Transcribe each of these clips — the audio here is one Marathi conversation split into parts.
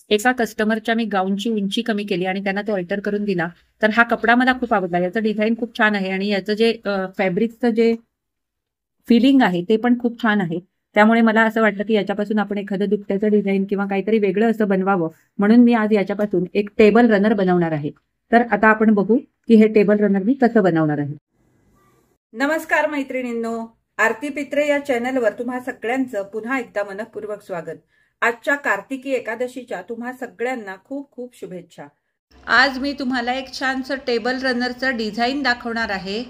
एका कस्टमरच्या मी गाऊनची उंची कमी केली आणि त्यांना तो अल्टर करून दिला. तर हा कपडा मला खूप आवडला. याचं डिझाईन खूप छान आहे आणि याचं जे फॅब्रिकचं जे फिलिंग आहे ते पण खूप छान आहे. त्यामुळे मला असं वाटलं की याच्यापासून आपण एखादं दुपट्याचं डिझाईन किंवा काहीतरी वेगळं असं बनवावं, म्हणून मी आज याच्यापासून एक टेबल रनर बनवणार आहे. तर आता आपण बघू की हे टेबल रनर मी कसं बनवणार आहे. नमस्कार मैत्रिणींनो, आरती पित्रे या चॅनलवर तुम्हा सगळ्यांचं पुन्हा एकदा मनपूर्वक स्वागत. आजच्या कार्तिकी एकादशीच्या तुम्हा सगळ्यांना खूप खूप शुभेच्छा. आज मी तुम्हाला एक छानसं टेबल रनरचं डिझाईन दाखवणार आहे.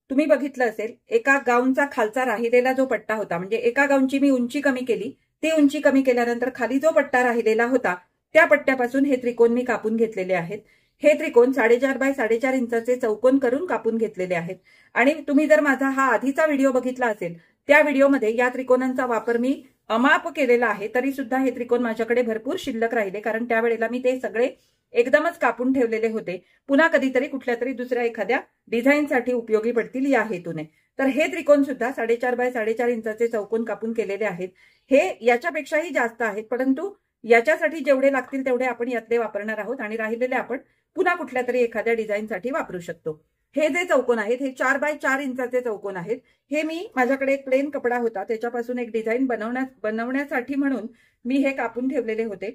तुम्ही बघितलं असेल, एका गाऊनचा खालचा राहिलेला जो पट्टा होता, म्हणजे एका गाऊनची मी उंची कमी केली, ती उंची कमी केल्यानंतर खाली जो पट्टा राहिलेला होता त्या पट्ट्यापासून हे त्रिकोण मी कापून घेतलेले आहेत. हे त्रिकोण 4.5 बाय 4.5 इंचाचे चौकोन करून कापून घेतलेले आहेत. आणि तुम्ही जर माझा हा आधीचा व्हिडिओ बघितला असेल, त्या व्हिडिओमध्ये या त्रिकोणांचा वापर मी अमाप केलेला आहे. तरी सुद्धा हे त्रिकोण माझ्याकडे भरपूर शिल्लक राहिले, कारण त्यावेळेला मी ते सगळे एकदमच कापून ठेवलेले होते. पुन्हा कधीतरी कुठल्या तरी दुसऱ्या एखाद्या डिझाईनसाठी उपयोगी पडतील या हेतूने. तर हे त्रिकोण सुद्धा 4.5 बाय 4.5 इंचाचे चौकोन कापून केलेले आहेत. हे याच्यापेक्षाही जास्त आहेत, परंतु याच्यासाठी जेवढे लागतील तेवढे आपण यातले वापरणार आहोत आणि राहिलेले आपण पुन्हा कुठल्या तरी एखाद्या डिझाईनसाठी वापरू शकतो. हे जे चौकोन आहेत हे 4 बाय 4 इंचाचे चौकोन आहेत. हे मी माझ्याकडे एक प्लेन कपडा होता, त्याच्यापासून एक डिझाईन बनवण्यासाठी म्हणून मी हे कापून ठेवलेले होते.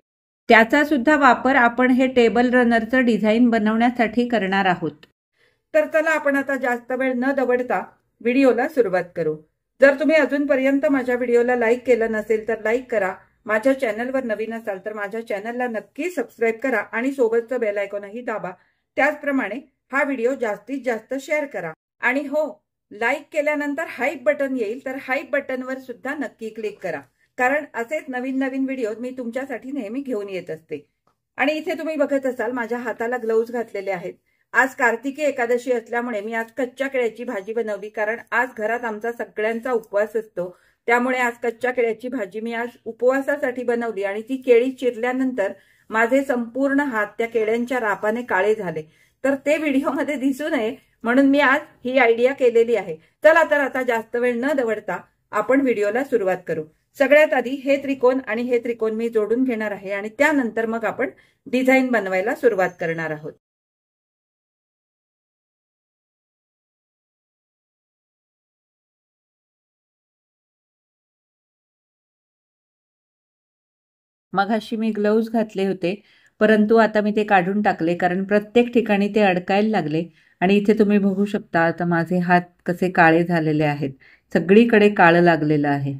त्याचा सुद्धा वापर आपण हे टेबल रनरचं डिझाईन बनवण्यासाठी करणार आहोत. तर चला आपण आता जास्त वेळ न दवडता व्हिडिओला सुरुवात करू. जर तुम्ही अजूनपर्यंत माझ्या व्हिडिओला लाईक केलं नसेल तर लाईक करा. माझ्या चॅनलवर नवीन असाल तर माझ्या चॅनलला नक्की सबस्क्राईब करा आणि सोबतचं बेल आयकॉनही दाबा. त्याचप्रमाणे हा व्हिडिओ जास्तीत जास्त शेअर करा. आणि हो, लाईक केल्यानंतर हाईप बटन येईल, तर हाईप बटनवर सुद्धा नक्की क्लिक करा, कारण असेच नवीन नवीन व्हिडिओ मी तुमच्यासाठी नेहमी घेऊन येत असते. आणि इथे तुम्ही बघत असाल माझ्या हाताला ग्लोव्ज घातलेले आहेत. आज कार्तिकी एकादशी असल्यामुळे मी आज कच्च्या केळ्याची भाजी बनवली, कारण आज घरात आमचा सगळ्यांचा उपवास असतो. त्यामुळे आज कच्च्या केळ्याची भाजी मी आज उपवासासाठी बनवली आणि ती केळी चिरल्यानंतर माझे संपूर्ण हात त्या केळ्यांच्या रापाने काळे झाले. तर ते व्हिडिओमध्ये दिसू नये म्हणून मी आज ही आयडिया केलेली आहे. चला तर आता जास्त वेळ न दवडता आपण व्हिडिओला सुरुवात करू. सगळ्यात आधी हे त्रिकोण आणि हे त्रिकोण मी जोडून घेणार आहे आणि त्यानंतर मग आपण डिझाईन बनवायला सुरुवात करणार आहोत. मगाशी मी ग्लोव्ज घातले होते, परंतु आता मी ते काढून टाकले, कारण प्रत्येक ठिकाणी ते अडकायला लागले. आणि इथे तुम्ही बघू शकता आता माझे हात कसे काळे झालेले आहेत. सगळीकडे काळं लागलेलं आहे.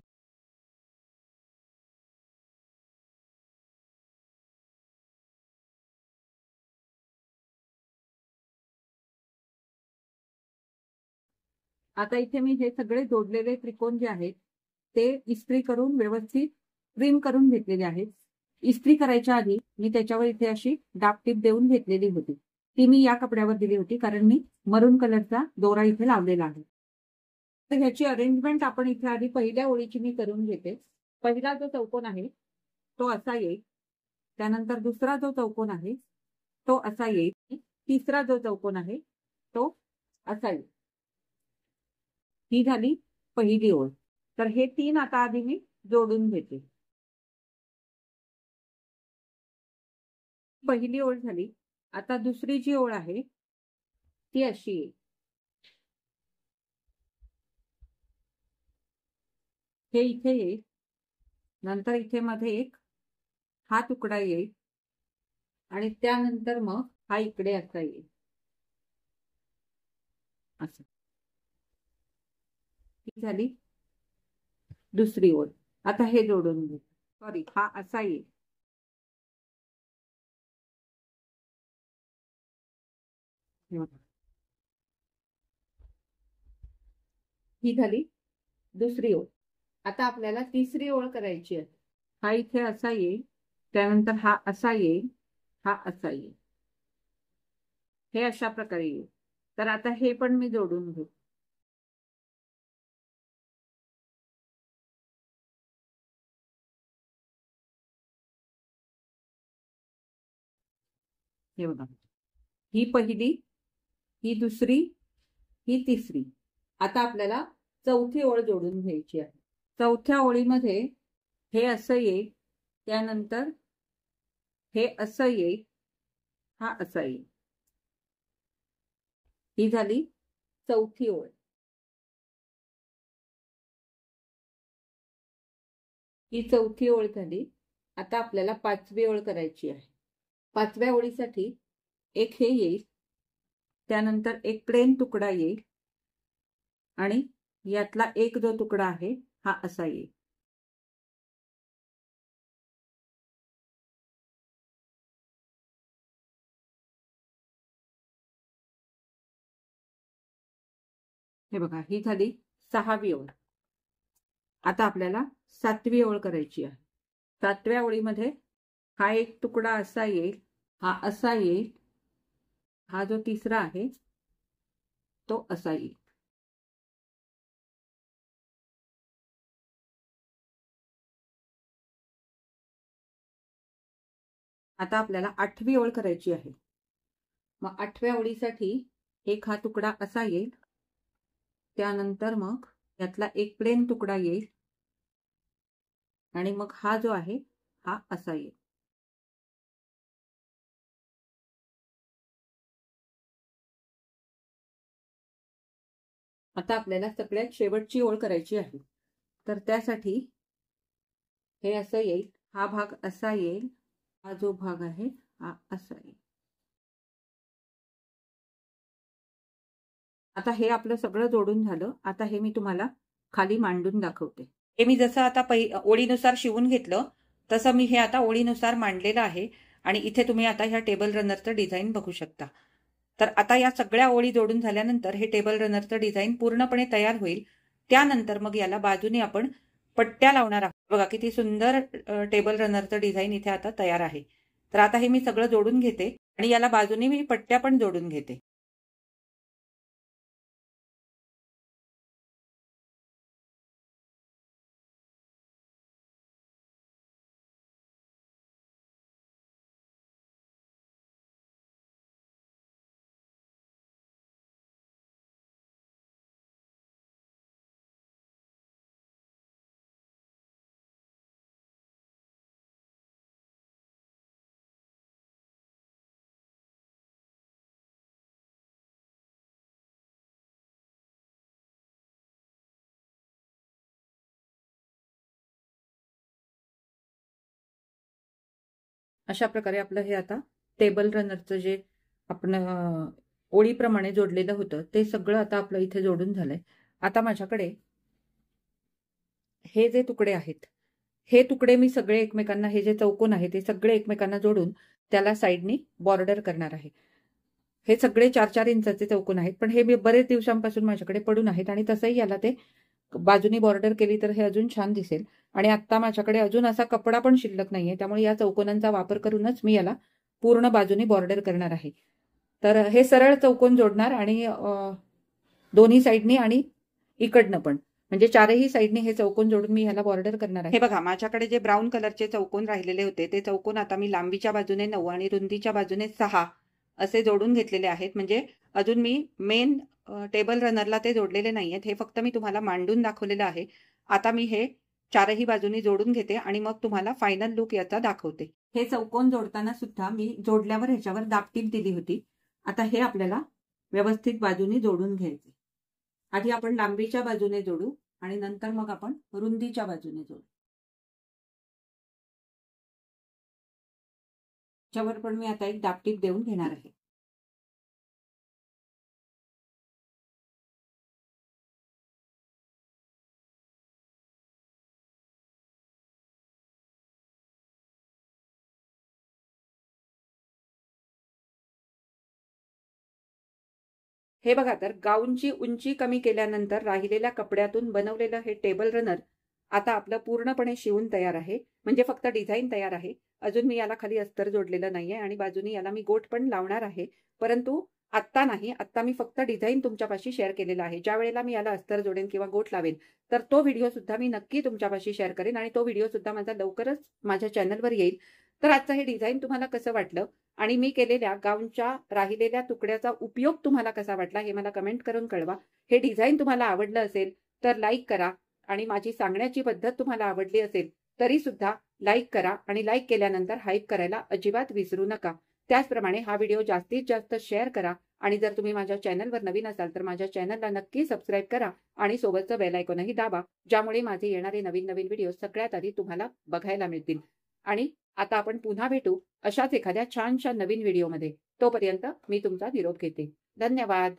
आता इथे मी हे सगळे जोडलेले त्रिकोण जे आहेत ते इस्त्री करून व्यवस्थित ट्रिम करून घेतलेले आहेत. इस्त्री करायच्या आधी मी त्याच्यावर इथे अशी डाग टीप देऊन घेतलेली होती. ती मी या कपड्यावर दिली होती, कारण मी मरून कलरचा दोरा इथे लावलेला आहे. तर ह्याची अरेंजमेंट आपण इथे आधी पहिल्या ओळीची मी करून घेते. पहिला जो चौकोन आहे तो असा येईल, त्यानंतर दुसरा जो चौकोन आहे तो असा येईल, तिसरा जो चौकोन आहे तो असा येईल. ही झाली पहिली ओळ. तर हे 3 आता आधी मी जोडून घेते. पहिली ओळ झाली. आता दुसरी जी ओळ आहे ती अशी येईल. हे इथे येईल, नंतर इथे मध्ये एक हा तुकडा येईल आणि त्यानंतर मग हा इकडे असा येईल, असं. ही झाली दुसरी ओळ. आता हे जोडून घेऊ. सॉरी, हा असा येईल. ही झाली दुसरी ओळ. आता आपल्याला तिसरी ओळ करायची आहे. हा इथे असा येईल, त्यानंतर हा असा येईल, हा असा येईल, हे अशा प्रकारे येईल. तर आता हे पण मी जोडून घेऊ. हे बघा, ही पहिली, ही दुसरी, ही तिसरी. आता आपल्याला चौथी ओळ जोडून घ्यायची आहे. चौथ्या ओळीमध्ये हे असं येईल, त्यानंतर हे असं येईल, हा असा येईल. ही झाली चौथी ओळ. ही चौथी ओळ झाली. आता आपल्याला 5वी ओळ करायची आहे. 5व्या ओळीसाठी एक हे येईल, त्यानंतर एक प्लेन तुकडा येईल आणि यातला एक जो तुकडा आहे हा असा येईल. हे बघा, ही झाली 6वी ओळ. आता आपल्याला 7वी ओळ करायची आहे. 7व्या ओळीमध्ये हा एक तुकडा असा येईल, हा असा येईल, हा जो तिसरा आहे तो असा येईल. आता आपल्याला 8वी ओळ करायची आहे. मग 8व्या ओळीसाठी एक हा तुकडा असा येईल, त्यानंतर मग यातला एक प्लेन तुकडा येईल आणि मग हा जो आहे हा असा येईल. आता आपल्याला सगळ्यात शेवटची ओळ करायची आहे. तर त्यासाठी हे असं येईल, हा भाग असा येईल, हा जो भाग आहे हा असा येईल. आता हे आपलं सगळं जोडून झालं. आता हे मी तुम्हाला खाली मांडून दाखवते. हे मी जसं आता ओळीनुसार शिवून घेतलं तसं मी हे आता ओळीनुसार मांडलेलं आहे. आणि इथे तुम्ही आता ह्या टेबल रनरचं डिझाईन बघू शकता. तर आता या सगळ्या ओळी जोडून झाल्यानंतर हे टेबल रनरचं डिझाईन पूर्णपणे तयार होईल. त्यानंतर मग याला बाजूने आपण पट्ट्या लावणार आहोत. बघा किती सुंदर टेबल रनरचं डिझाईन इथे आता तयार आहे. तर आता हे मी सगळं जोडून घेते आणि याला बाजूने मी पट्ट्या पण जोडून घेते. अशा प्रकारे आपलं हे आता टेबल रनरचं जे आपण ओळीप्रमाणे जोडलेलं होतं ते सगळं आता आपलं इथे जोडून झालंय. आता माझ्याकडे हे जे तुकडे आहेत, हे तुकडे मी सगळे एकमेकांना, हे जे चौकोन आहे ते सगळे एकमेकांना जोडून त्याला साईडनी बॉर्डर करणार आहे. हे सगळे 4-4 इंचाचे चौकोन आहेत, पण हे मी बरेच दिवसांपासून माझ्याकडे पडून आहेत आणि तसंही याला ते बाजूनी बॉर्डर केली तर हे अजून छान दिसेल. आणि आता माझ्याकडे अजून असा कपडा पण शिल्लक नाहीये, त्यामुळे या चौकोनांचा वापर करूनच मी याला पूर्ण बाजूनी बॉर्डर करणार आहे. तर हे सरळ चौकोन जोडणार आणि दोन्ही साईडनी आणि इकडनं पण, म्हणजे 4ही साईडनी हे चौकोन जोडून मी ह्याला बॉर्डर करणार आहे. हे बघा, माझ्याकडे जे ब्राऊन कलरचे चौकोन राहिलेले होते ते चौकोन आता मी लांबीच्या बाजूने 9 आणि रुंदीच्या बाजूने 6 असे जोडून घेतलेले आहेत. म्हणजे अजून मी मेन टेबल रनरला ते जोडलेले नाहीयेत, हे फक्त मी तुम्हाला मांडून दाखवलेलं आहे. आता मी हे 4ही बाजूनी जोडून घेते आणि मग तुम्हाला फायनल लुक याचा दाखवते. हे चौकोन जोडताना सुद्धा मी जोडल्यावर ह्याच्यावर दाबटीप दिली होती. आता हे आपल्याला व्यवस्थित बाजूनी जोडून घ्यायचे. आधी आपण लांबीच्या बाजूने जोडू आणि नंतर मग आपण रुंदीच्या बाजूने जोडू. त्याच्यावर पण मी आता एक दाबटीप देऊन घेणार आहे. हे बघा, तर गाऊनची उंची कमी केल्यानंतर राहिलेल्या कपड्यातून बनवलेलं हे टेबल रनर आता आपलं पूर्णपणे शिवून तयार आहे. म्हणजे फक्त डिझाईन तयार आहे. अजून मी याला खाली अस्तर जोडलेलं नाहीये आणि बाजूनी याला मी गोट पण लावणार आहे, परंतु आत्ता नाही. आत्ता मी फक्त डिझाईन तुमच्यापाशी शेअर केलेलं आहे. ज्या वेळेला मी याला अस्तर जोडेन किंवा गोट लावेन तर तो व्हिडिओ सुद्धा मी नक्की तुमच्यापाशी शेअर करेन आणि तो व्हिडिओ सुद्धा माझा लवकरच माझ्या चॅनलवर येईल. तर आजचं हे डिझाईन तुम्हाला कसं वाटलं आणि मी केलेल्या गाऊनच्या राहिलेल्या तुकड्याचा उपयोग तुम्हाला कसा वाटला हे मला कमेंट करून कळवा. हे डिझाईन तुम्हाला आवडलं असेल तर लाईक करा आणि माझी सांगण्याची पद्धत तुम्हाला आवडली असेल तरी सुद्धा लाईक करा आणि लाईक केल्यानंतर हाईप करायला अजिबात विसरू नका. त्याचप्रमाणे हा व्हिडिओ जास्तीत जास्त शेअर करा आणि जर तुम्ही माझ्या चॅनलवर नवीन असाल तर माझ्या चॅनलला नक्की सबस्क्राईब करा आणि सोबतचं बेल आयकॉनही दाबा, ज्यामुळे माझे येणारे नवीन नवीन व्हिडिओ सगळ्यात आधी तुम्हाला बघायला मिळतील. आणि आता आपण पुन्हा भेटू अशाच एखाद्या छानशा नवीन व्हिडिओमध्ये. तोपर्यंत मी तुमचा निरोप घेते. धन्यवाद.